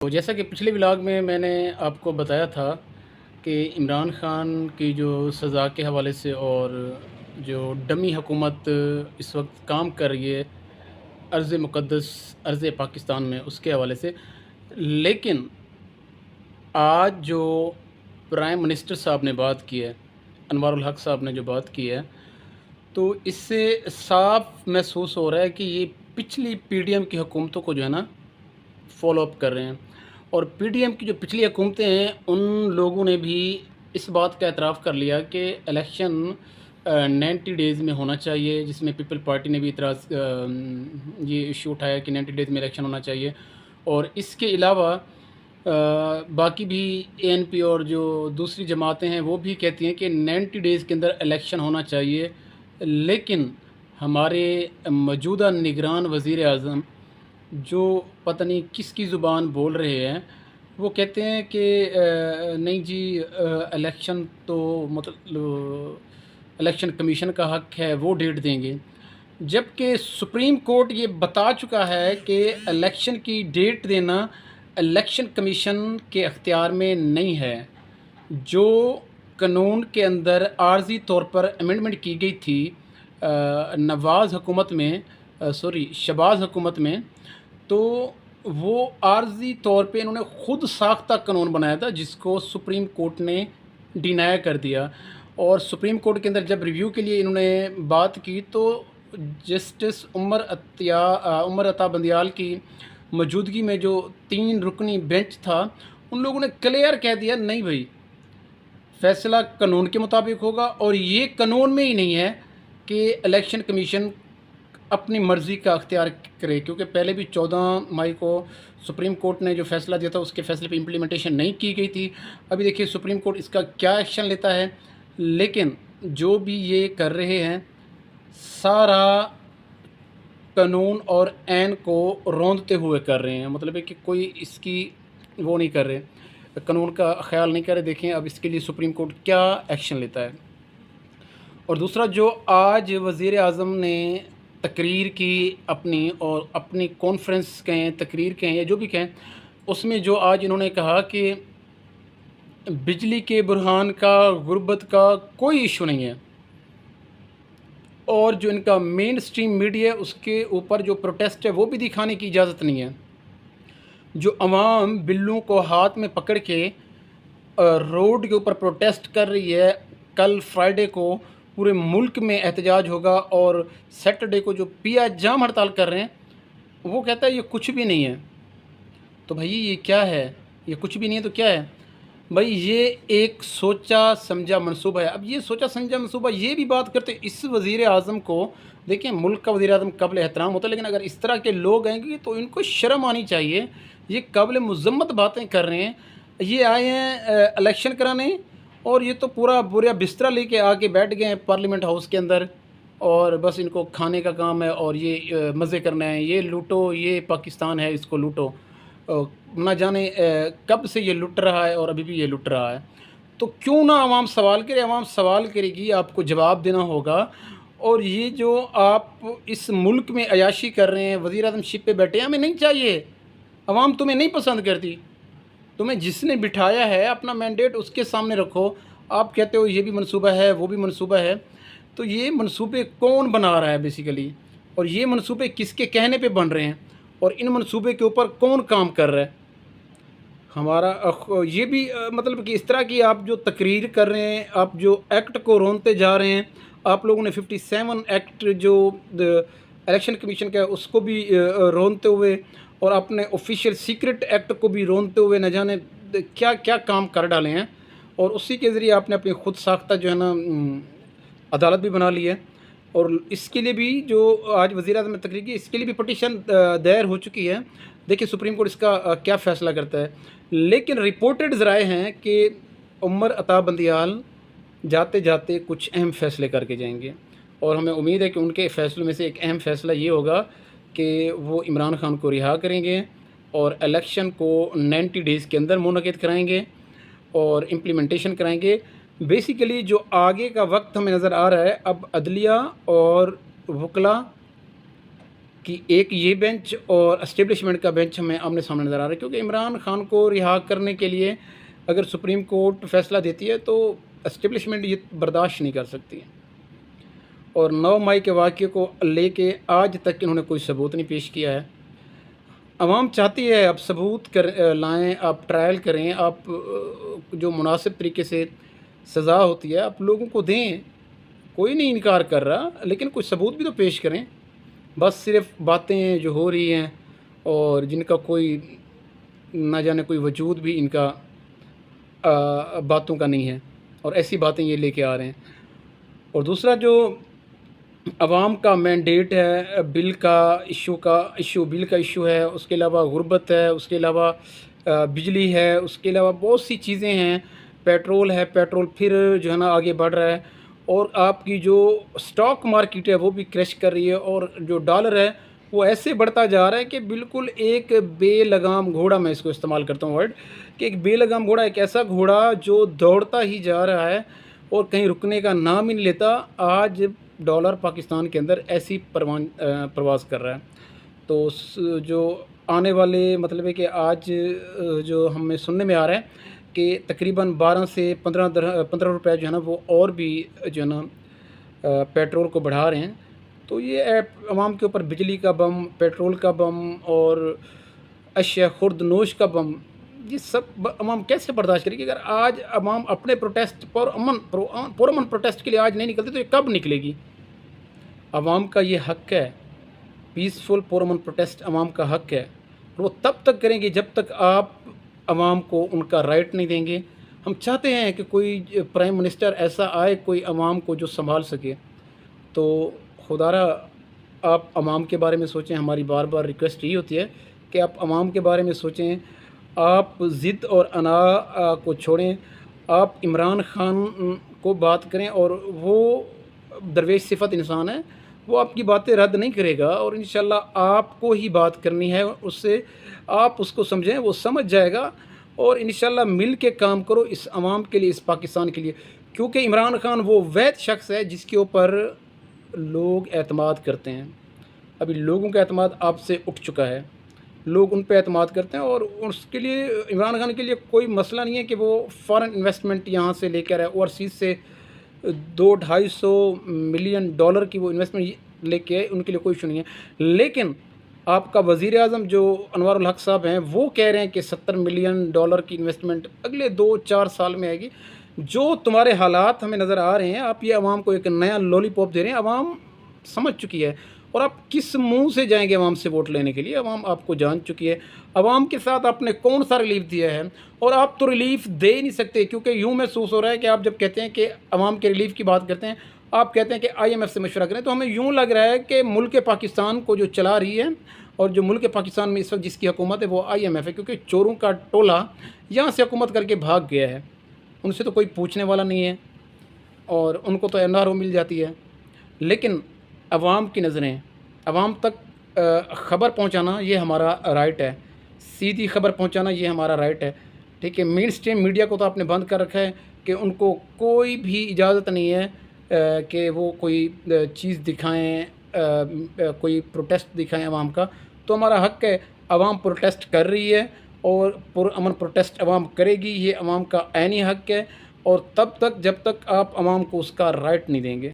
तो जैसा कि पिछले व्लॉग में मैंने आपको बताया था कि इमरान ख़ान की जो सज़ा के हवाले से और जो डमी हुकूमत इस वक्त काम कर रही है अर्ज़ मुक़द्दस अर्ज़ पाकिस्तान में, उसके हवाले से। लेकिन आज जो प्राइम मिनिस्टर साहब ने बात की है, अनवारुल हक साहब ने जो बात की है, तो इससे साफ महसूस हो रहा है कि ये पिछली पीडीएम की हुकूमतों को जो है ना फ़ॉलो अप कर रहे हैं। और पीडीएम की जो पिछली हुकूमतें हैं, उन लोगों ने भी इस बात का एतराफ़ कर लिया कि इलेक्शन 90 डेज़ में होना चाहिए, जिसमें पीपल पार्टी ने भी ये इशू उठाया कि 90 डेज़ में इलेक्शन होना चाहिए। और इसके अलावा बाकी भी एएनपी और जो दूसरी जमातें हैं, वो भी कहती हैं कि 90 डेज़ के अंदर इलेक्शन होना चाहिए। लेकिन हमारे मौजूदा निगरान वज़ीर आज़म, जो पता नहीं किसकी ज़ुबान बोल रहे हैं, वो कहते हैं कि नहीं जी, इलेक्शन तो मतलब इलेक्शन कमीशन का हक़ है, वो डेट देंगे। जबकि सुप्रीम कोर्ट ये बता चुका है कि इलेक्शन की डेट देना इलेक्शन कमीशन के अख्तियार में नहीं है। जो कानून के अंदर आर्ज़ी तौर पर अमेंडमेंट की गई थी नवाज़ हुकूमत में, शहबाज़ हुकूमत में, तो वो आर्ज़ी तौर पे इन्होंने ख़ुद साख्ता कानून बनाया था, जिसको सुप्रीम कोर्ट ने डिनाई कर दिया। और सुप्रीम कोर्ट के अंदर जब रिव्यू के लिए इन्होंने बात की, तो जस्टिस उमर अता बंदियाल की मौजूदगी में जो 3 रुकनी बेंच था, उन लोगों ने क्लियर कह दिया, नहीं भाई, फ़ैसला कानून के मुताबिक होगा। और ये कानून में ही नहीं है कि इलेक्शन कमीशन अपनी मर्ज़ी का अख्तियार करे, क्योंकि पहले भी 14 मई को सुप्रीम कोर्ट ने जो फ़ैसला दिया था, उसके फ़ैसले पे इम्प्लीमेंटेशन नहीं की गई थी। अभी देखिए सुप्रीम कोर्ट इसका क्या एक्शन लेता है। लेकिन जो भी ये कर रहे हैं, सारा कानून और ऐन को रौंदते हुए कर रहे हैं। मतलब है कि कोई इसकी वो नहीं कर रहे, कानून का ख्याल नहीं कर रहे। देखें अब इसके लिए सुप्रीम कोर्ट क्या एक्शन लेता है। और दूसरा, जो आज वज़ीर आज़म ने तकरीर की अपनी, और अपनी कॉन्फ्रेंस कहें, तकरीर कहें या जो भी कहें, उसमें जो आज इन्होंने कहा कि बिजली के बुरहान का, गुर्बत का कोई इशू नहीं है। और जो इनका मेन स्ट्रीम मीडिया है, उसके ऊपर जो प्रोटेस्ट है वो भी दिखाने की इजाज़त नहीं है। जो अवाम बिल्लों को हाथ में पकड़ के रोड के ऊपर प्रोटेस्ट कर रही है, कल फ्राइडे को पूरे मुल्क में एहतजाज होगा, और सैटरडे को जो पिया जाम हड़ताल कर रहे हैं, वो कहता है ये कुछ भी नहीं है। तो भाई ये क्या है? ये कुछ भी नहीं है तो क्या है भाई? ये एक सोचा समझा मंसूबा है। अब ये सोचा समझा मंसूबा, ये भी बात करते इस वज़ीर आज़म को, देखिए मुल्क का वज़ीर आज़म काबिल एहतराम होता है, लेकिन अगर इस तरह के लोग आएंगे तो इनको शर्म आनी चाहिए। ये काबिल मुज़म्मत बातें कर रहे हैं। ये आए हैं इलेक्शन कराने, और ये तो पूरा बुरा बिस्तरा लेके आके बैठ गए हैं पार्लियामेंट हाउस के अंदर, और बस इनको खाने का काम है और ये मज़े करने हैं। ये लूटो, ये पाकिस्तान है, इसको लूटो। ना जाने कब से ये लुट रहा है और अभी भी ये लुट रहा है। तो क्यों ना आवाम सवाल करे, आवाम सवाल करेगी, आपको जवाब देना होगा। और ये जो आप इस मुल्क में अयाशी कर रहे हैं, वज़ीर आज़म शिप पे बैठे हैं, हमें नहीं चाहिए। आवाम तुम्हें नहीं पसंद करती। तुम्हें जिसने बिठाया है, अपना मैंडेट उसके सामने रखो। आप कहते हो ये भी मनसूबा है, वो भी मनसूबा है। तो ये मनसूबे कौन बना रहा है बेसिकली, और ये मनसूबे किसके कहने पे बन रहे हैं, और इन मनसूबे के ऊपर कौन काम कर रहा है? हमारा ये भी मतलब कि इस तरह की आप जो तकरीर कर रहे हैं, आप जो एक्ट को रोनते जा रहे हैं। आप लोगों ने 57 एक्ट जो इलेक्शन कमीशन का है, उसको भी रोनते हुए, और अपने ऑफिशियल सीक्रेट एक्ट को भी रोनते हुए न जाने क्या क्या काम कर डाले हैं। और उसी के ज़रिए आपने अपनी खुद साख्ता जो है ना अदालत भी बना ली है। और इसके लिए भी जो आज वज़ीर आज़म ने तकरीर की, इसके लिए भी पटिशन दायर हो चुकी है। देखिए सुप्रीम कोर्ट इसका क्या फ़ैसला करता है। लेकिन रिपोर्टेड ज़राए हैं कि उमर अता बंदियाल जाते जाते कुछ अहम फ़ैसले करके जाएंगे, और हमें उम्मीद है कि उनके फ़ैसलों में से एक अहम फ़ैसला ये होगा कि वो इमरान ख़ान को रिहा करेंगे, और इलेक्शन को 90 डेज़ के अंदर मुनक़िद कराएंगे और इम्प्लीमेंटेशन कराएंगे। बेसिकली जो आगे का वक्त हमें नज़र आ रहा है, अब अदलिया और वकला कि एक ये बेंच और एस्टेब्लिशमेंट का बेंच हमें आमने-सामने नज़र आ रहा है, क्योंकि इमरान खान को रिहा करने के लिए अगर सुप्रीम कोर्ट फ़ैसला देती है तो एस्टेब्लिशमेंट ये बर्दाश्त नहीं कर सकती है। और 9 मई के वाक़ये को लेके आज तक इन्होंने कोई सबूत नहीं पेश किया है। आवाम चाहती है आप सबूत लाएँ, आप ट्रायल करें, आप जो मुनासिब तरीके से सज़ा होती है आप लोगों को दें। कोई नहीं इनकार कर रहा, लेकिन कुछ सबूत भी तो पेश करें। बस सिर्फ़ बातें जो हो रही हैं और जिनका कोई ना जाने कोई वजूद भी इनका बातों का नहीं है, और ऐसी बातें ये लेके आ रहे हैं। और दूसरा जो अवाम का मैंडेट है, बिल का इशू है, उसके अलावा गुर्बत है, उसके अलावा बिजली है, उसके अलावा बहुत सी चीज़ें हैं, पेट्रोल है, पेट्रोल फिर जो है ना आगे बढ़ रहा है, और आपकी जो स्टॉक मार्केट है वो भी क्रैश कर रही है, और जो डॉलर है वो ऐसे बढ़ता जा रहा है कि बिल्कुल एक बेलगाम घोड़ा, मैं इसको इस्तेमाल करता हूँ वर्ड, कि एक बेलगाम घोड़ा, एक ऐसा घोड़ा जो दौड़ता ही जा रहा है और कहीं रुकने का नाम ही नहीं लेता। आज डॉलर पाकिस्तान के अंदर ऐसी प्रवास कर रहा है। तो जो आने वाले मतलब है कि आज जो हमें सुनने में आ रहा है कि तकरीबन 12 से 15 रुपए जो है ना वो और भी जो है ना पेट्रोल को बढ़ा रहे हैं। तो ये अवाम के ऊपर बिजली का बम, पेट्रोल का बम और अशिया खुर्द-नोश का बम, ये सब अवाम कैसे बर्दाश्त करेगी? अगर आज अवाम अपने प्रोटेस्ट पुरअमन प्रोटेस्ट के लिए आज नहीं निकलती तो ये कब निकलेगी? अवाम का ये हक़ है, पीसफुल पुरअमन प्रोटेस्ट अवाम का हक़ है। वो तब तक करेंगे जब तक आप अवाम को उनका राइट नहीं देंगे। हम चाहते हैं कि कोई प्राइम मिनिस्टर ऐसा आए, कोई अवाम को जो सँभाल सके। तो खुदारा आप अवाम के बारे में सोचें, हमारी बार-बार रिक्वेस्ट यही होती है कि आप अवाम के बारे में सोचें। आप ज़िद और अना को छोड़ें, आप इमरान खान को बात करें, और वो दरवेश सिफ़त इंसान है, वो आपकी बातें रद्द नहीं करेगा, और इंशाल्लाह आपको ही बात करनी है उससे। आप उसको समझें, वो समझ जाएगा, और इंशाल्लाह मिल के काम करो इस अवाम के लिए, इस पाकिस्तान के लिए। क्योंकि इमरान खान वो वैध शख्स है जिसके ऊपर लोग एतमाद करते हैं। अभी लोगों का एतमाद आपसे उठ चुका है, लोग उन पे एतमाद करते हैं, और उसके लिए इमरान खान के लिए कोई मसला नहीं है कि वो फ़ॉरेन इन्वेस्टमेंट यहाँ से लेकर आए, ओवरसीज़ से 200-250 मिलियन डॉलर की वो इन्वेस्टमेंट लेके आए, उनके लिए कोई इशू नहीं है। लेकिन आपका वज़ीर-ए-आज़म जो अनवारुल हक साहब हैं, वो कह रहे हैं कि 70 मिलियन डॉलर की इन्वेस्टमेंट अगले 2-4 साल में आएगी। जो तुम्हारे हालात हमें नज़र आ रहे हैं, आप ये अवाम को एक नया लॉलीपॉप दे रहे हैं। अवाम समझ चुकी है, और आप किस मुँह से जाएँगे अवाम से वोट लेने के लिए? अवाम आपको जान चुकी है। अवाम के साथ आपने कौन-सा रिलीफ़ दिया है? और आप तो रिलीफ़ दे ही नहीं सकते, क्योंकि यूँ महसूस हो रहा है कि आप जब कहते हैं कि अवाम के रिलीफ़ की बात करते हैं, आप कहते हैं कि IMF से मशवरा करें। तो हमें यूँ लग रहा है कि मुल्क पाकिस्तान को जो चला रही है, और जो मुल्क पाकिस्तान में इस वक्त जिसकी हुकूमत है वो IMF है, क्योंकि चोरों का टोला यहाँ से हुकूमत करके भाग गया है। उनसे तो कोई पूछने वाला नहीं है, और उनको तो NRO मिल जाती है। लेकिन अवाम की नज़रें, अवाम तक ख़बर पहुँचाना ये हमारा राइट है, सीधी खबर पहुँचाना ये हमारा राइट है। ठीक है, मेन स्ट्रीम मीडिया को तो आपने बंद कर रखा है कि उनको कोई भी इजाज़त नहीं है कि वो कोई चीज़ दिखाएँ, कोई प्रोटेस्ट दिखाएँ अवाम का। तो हमारा हक़ है, अवाम प्रोटेस्ट कर रही है, और पुरअमन प्रोटेस्ट अवाम करेगी, ये अवाम का ऐनी हक़ है, और तब तक जब तक आप अवाम को उसका राइट नहीं देंगे।